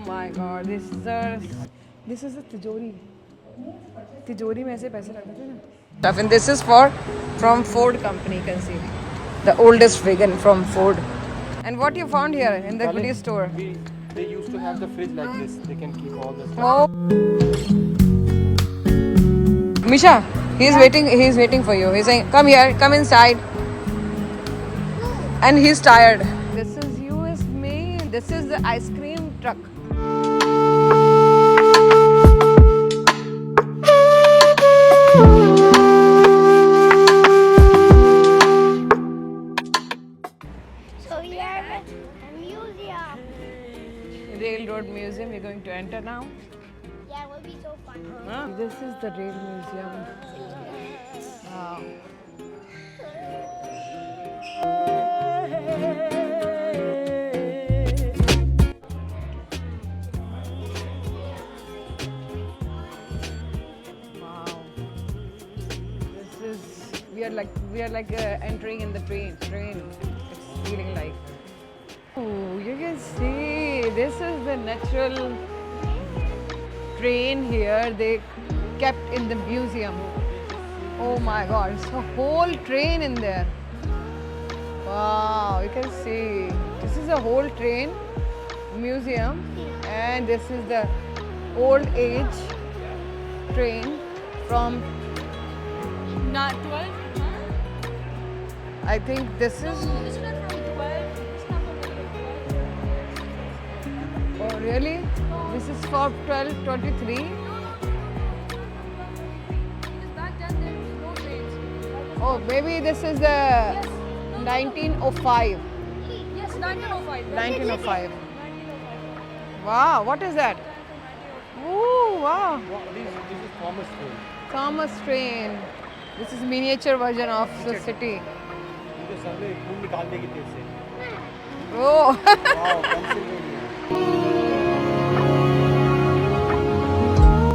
my God, this is a तिजोरी. तिजोरी में ऐसे पैसे रखते थे ना. And this is from Ford company, you can see. The oldest wagon from Ford. And what you found here in the goodie store? They used to have the fridge like this. They can keep all the stuff. Oh. Misha, he's waiting for you. He's saying, come here, come inside. And he's tired. This is US Mail. This is the ice cream truck. So we are at a museum. Railroad Museum. We're going to enter now. Yeah, it would be so fun. This is the Rail Museum. Wow. Wow. We are like entering in the train. It's feeling like. Oh, you can see this is the natural train here. They kept in the museum. Oh my God, it's a whole train in there. Wow, you can see this is a whole train museum, and this is the old age train from Not 12? I think this is It's not from 12. It's not from 12. oh really? This is for 1223. Because back then there was no trains. Oh, maybe this is the 1905. Yes, 1905. 1905. Wow, what is that? Ooh, wow. This is Thomas Train. Thomas train. This is miniature version of the city. इनके sir में खून निकाल देगी तेज से. Oh. Wow, Pennsylvania.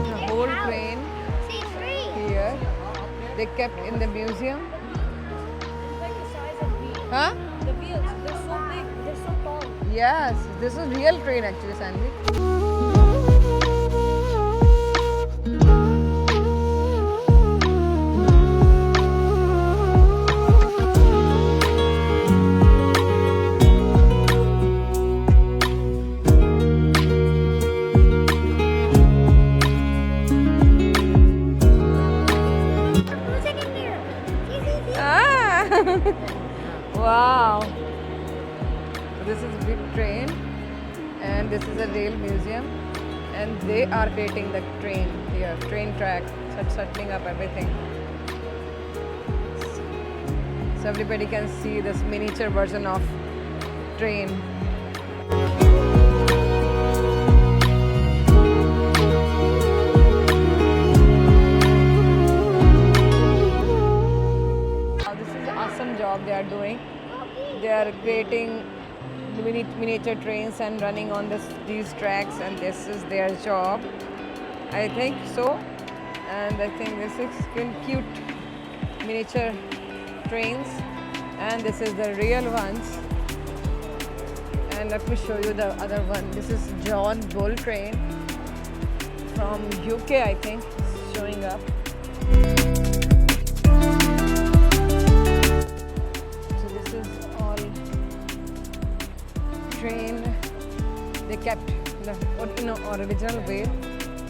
The whole train See, free. here they kept in the museum. It's like the size of wheels. Huh? The wheels, they're so big, they're so tall. Yes, this is real train actually, Sandy. Who's in there? See. Ah. Wow. This is a big train, and this is a rail museum, and they are creating the train here, train track, settling up everything. So everybody can see this miniature version of train. This is an awesome job they are doing. They are creating miniature trains and running on these tracks, and this is their job. I think so. And I think this is cute miniature trains, and this is the real ones. And let me show you the other one. This is John Bull train from UK, I think, showing up. So this is all train. They kept in original way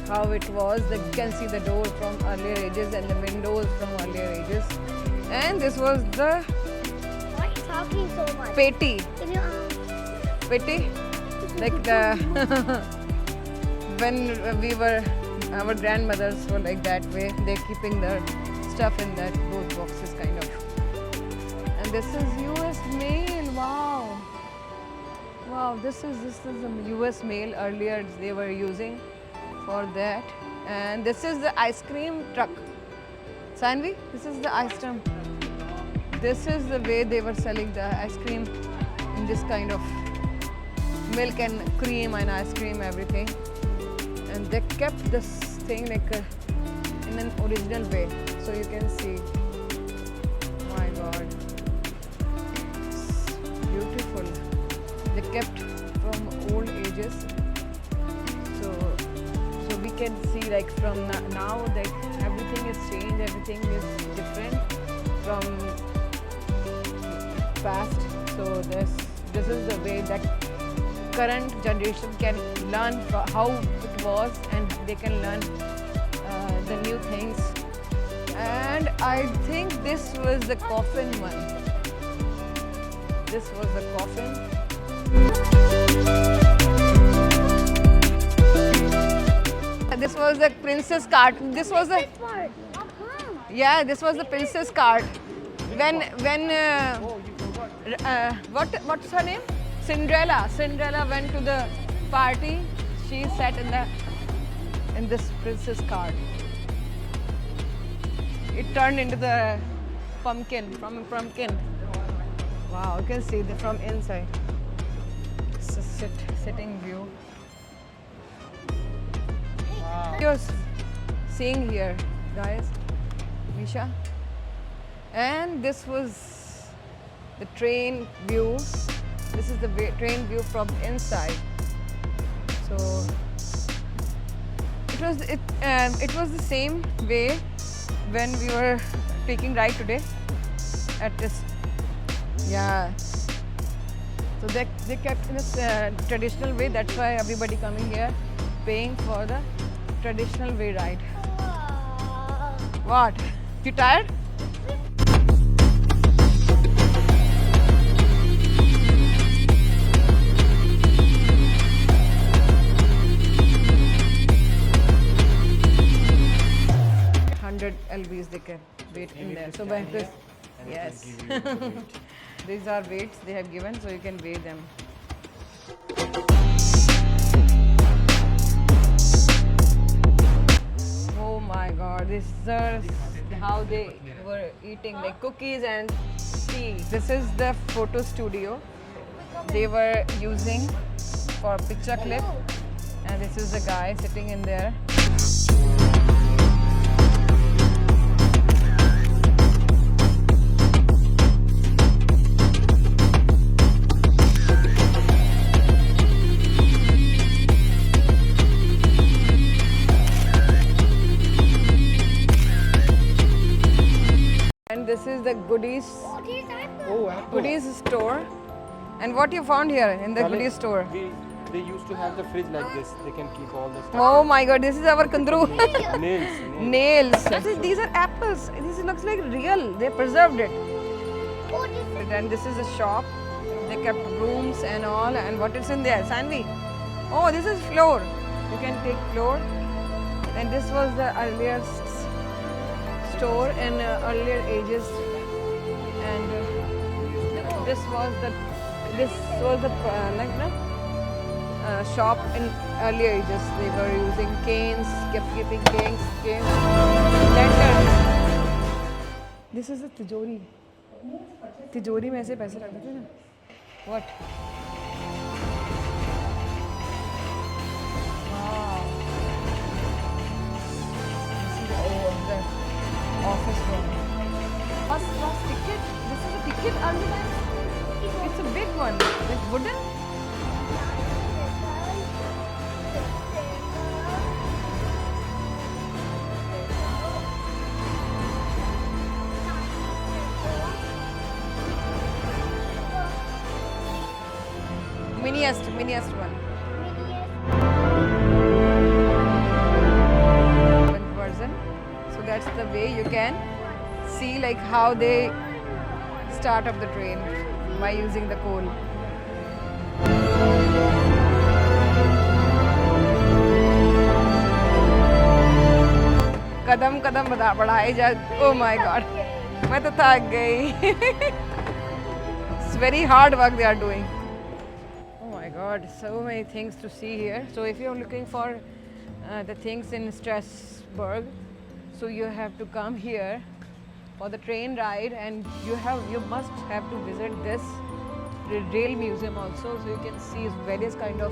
how it was. You can see the door from earlier ages and the windows from earlier ages. And this was the Why are you talking so much? petty. Can you, Petty, like the when we were, our grandmothers were like that way. They're keeping their stuff in those boxes, kind of. And this is US Mail. Wow, wow. This is the US Mail. Earlier they were using for that. And this is the ice cream truck. Sanvi, this is the ice cream. This is the way they were selling the ice cream in this kind of milk and cream and ice cream, everything. And they kept this thing like in an original way. So you can see. My God. It's beautiful. They kept from old ages. can see like from now like everything is changed, everything is different from past. So this is the way that current generation can learn how it was, and they can learn the new things. And I think this was the coffin one. This was the coffin. This was the princess cart. This was the Part. yeah. This was the princess cart. When what's her name? Cinderella. Cinderella went to the party. She sat in this princess cart. It turned into the pumpkin, from a pumpkin. Wow, you can see from inside. It's a sitting view. You're seeing here, guys, Misha. And this was the train view. This is the train view from inside. So it was the same way when we were taking ride today at this. Yeah. So they kept in a traditional way. That's why everybody coming here paying for the traditional way ride. What? You tired? LBs they can wait in there. So by this, yes, these are weights they have given, so you can weigh them. Oh my God, this is how they were eating like cookies and tea. This is the photo studio they were using for picture clip, and this is the guy sitting in there. And this is the goodies store. And what you found here in the goodies store? They used to have the fridge like this. They can keep all the stuff. Oh my God, this is our kandru. Nails. Nails. These are apples. This looks like real. They preserved it. And this is a shop. They kept brooms and all. And what is in there? Sanvi. Oh, this is flour. You can take flour. And this was the earlier store in earlier ages. And this was the shop in earlier ages. They were using canes, kept keeping canes, lanterns. This is a tijori. तिजोरी में ऐसे पैसे रख देते ना. What? Wow. This is the office room. Bus ticket. This is a ticket earlier. It's a big one. It's wooden. Miniest one. Version. So that's the way you can see like how they start up the train by using the coal. कदम कदम बढ़ाए जा. Oh my God, मैं तो थक गई. It's very hard work they are doing. God, so many things to see here. So if you're looking for the things in Strasbourg, so you have to come here for the train ride, and you must have to visit this rail museum also, so you can see various kind of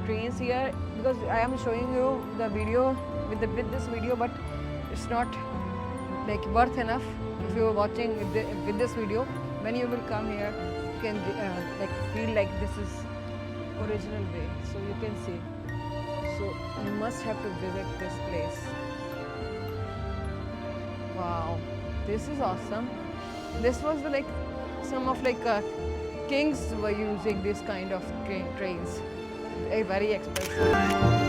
trains here, because I am showing you the video with this video, but it's not like worth enough. If you're watching with this video, when you will come here, you can like feel like this is original way, so you can see. So you must have to visit this place. Wow, this is awesome. This was the, like some of kings were using this kind of trains. Very expensive.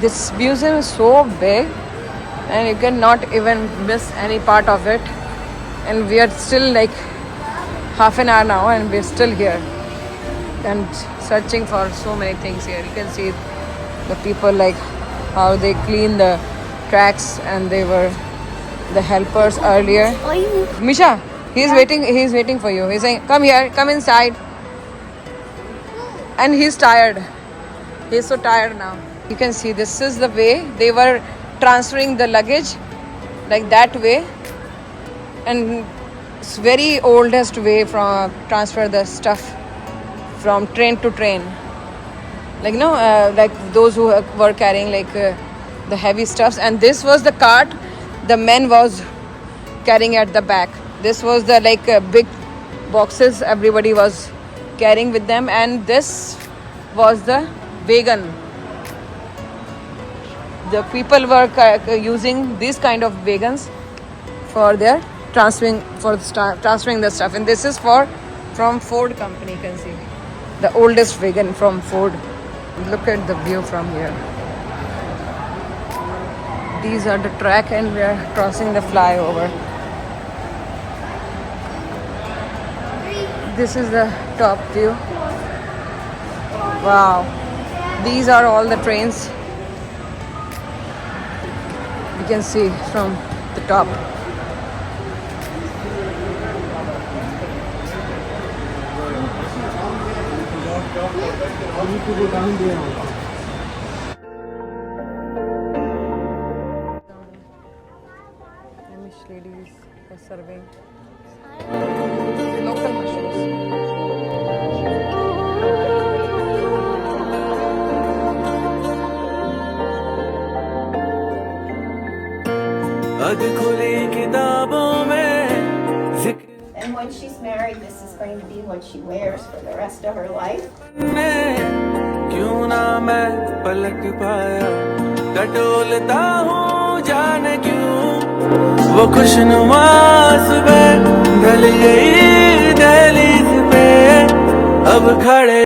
This museum is so big and you cannot even miss any part of it. And we are still like half an hour now and we're still here and searching for so many things here. You can see the people like how they clean the tracks and they were the helpers earlier. Misha, he's waiting for you. He's saying, come here, come inside. And he's tired. He's so tired now. You can see this is the way they were transferring the luggage, like that way. And it's very oldest way from transfer the stuff from train to train. Like like those who were carrying the heavy stuffs. And this was the cart the men was carrying at the back. This was the big boxes everybody was carrying with them. And this was the wagon. The people were using these kind of wagons for their transferring the stuff. And this is from Ford company. You can see the oldest wagon from Ford. Look at the view from here. These are the track and we are crossing the flyover. This is the top view. Wow, these are all the trains. You can see from the top. Amish ladies are serving local mushrooms. And when she's married, this is going to be what she wears for the rest of her life. क्यों ना मैं पलक पाया टटोलता हूँ जाने क्यों वो खुशनुमा सुबह ढल गई दहलीज पे अब खड़े